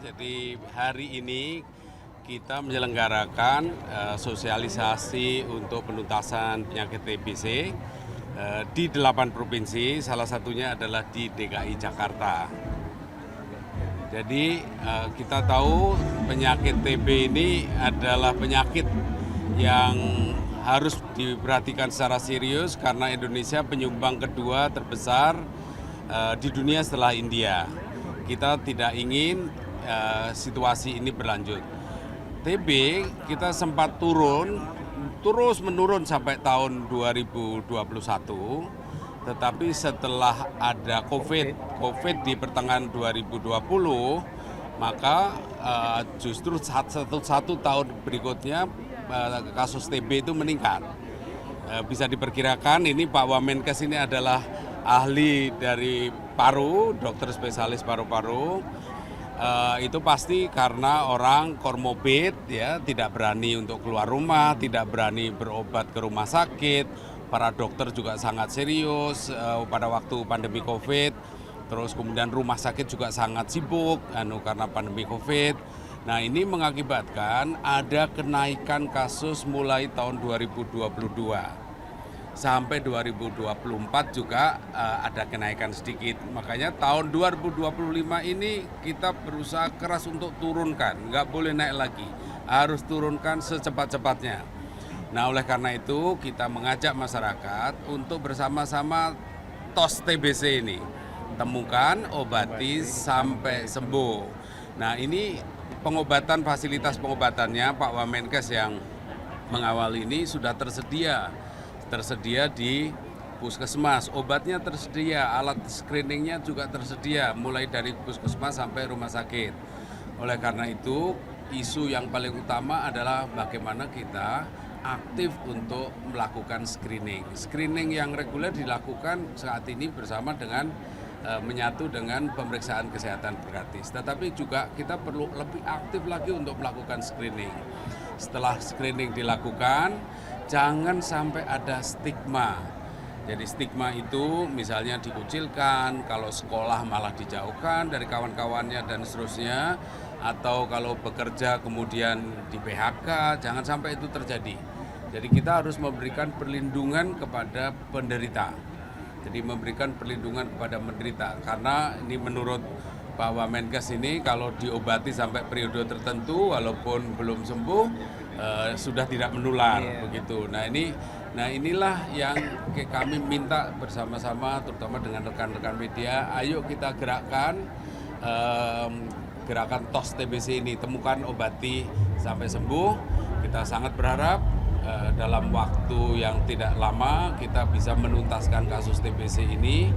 Jadi hari ini kita menyelenggarakan sosialisasi untuk penuntasan penyakit TBC di 8 provinsi, salah satunya adalah di DKI Jakarta. Jadi kita tahu penyakit TB ini adalah penyakit yang harus diperhatikan secara serius karena Indonesia penyumbang kedua terbesar di dunia setelah India. Kita tidak ingin situasi ini berlanjut. TB kita sempat terus menurun sampai tahun 2021, tetapi setelah ada COVID di pertengahan 2020, maka justru satu tahun berikutnya kasus TB itu meningkat. Bisa diperkirakan ini Pak Wamenkes ini adalah ahli dari paru, dokter spesialis paru-paru. Itu pasti karena orang komorbid ya, tidak berani untuk keluar rumah, tidak berani berobat ke rumah sakit. Para dokter juga sangat serius pada waktu pandemi COVID. Terus kemudian rumah sakit juga sangat sibuk karena pandemi COVID. Nah, ini mengakibatkan ada kenaikan kasus mulai tahun 2022. Sampai 2024 juga ada kenaikan sedikit. Makanya tahun 2025 ini kita berusaha keras untuk turunkan, nggak boleh naik lagi, harus turunkan secepat-cepatnya. Nah, oleh karena itu kita mengajak masyarakat untuk bersama-sama tos TBC ini, temukan, obati sampai sembuh. Nah, ini pengobatan, fasilitas pengobatannya Pak Wamenkes yang mengawal ini sudah tersedia di puskesmas, obatnya tersedia, alat screeningnya juga tersedia, mulai dari puskesmas sampai rumah sakit. Oleh karena itu, isu yang paling utama adalah bagaimana kita aktif untuk melakukan screening. Screening yang reguler dilakukan saat ini bersama dengan menyatu dengan pemeriksaan kesehatan gratis. Tetapi juga kita perlu lebih aktif lagi untuk melakukan screening. Setelah screening dilakukan, jangan sampai ada stigma. Jadi stigma itu misalnya dikucilkan, kalau sekolah malah dijauhkan dari kawan-kawannya dan seterusnya, atau kalau bekerja kemudian di PHK, jangan sampai itu terjadi. Jadi kita harus memberikan perlindungan kepada penderita. Jadi memberikan perlindungan kepada penderita, karena ini menurut Pak Wamenkes ini kalau diobati sampai periode tertentu walaupun belum sembuh sudah tidak menular begitu. Nah inilah yang kami minta bersama-sama terutama dengan rekan-rekan media, ayo kita gerakkan gerakan TOS TBC ini, temukan, obati sampai sembuh. Kita sangat berharap dalam waktu yang tidak lama kita bisa menuntaskan kasus TBC ini,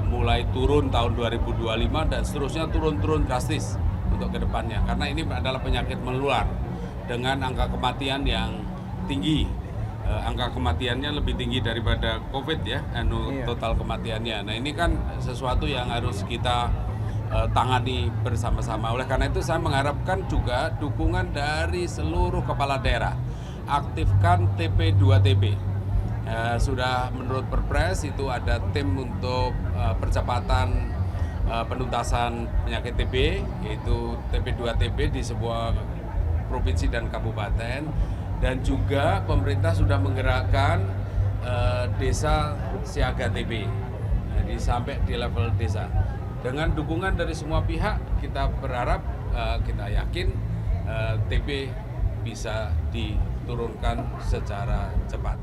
mulai turun tahun 2025 dan seterusnya turun drastis untuk kedepannya, karena ini adalah penyakit menular dengan angka kematian yang tinggi. Angka kematiannya lebih tinggi daripada COVID ya, total kematiannya. Nah, ini kan sesuatu yang harus kita tangani bersama-sama. Oleh karena itu saya mengharapkan juga dukungan dari seluruh kepala daerah. Aktifkan TP2TB. Sudah menurut Perpres itu ada tim untuk percepatan penuntasan penyakit TB, yaitu TP2TB di sebuah provinsi dan kabupaten, dan juga pemerintah sudah menggerakkan desa siaga TB, jadi sampai di level desa. Dengan dukungan dari semua pihak, kita berharap, kita yakin TB bisa diturunkan secara cepat.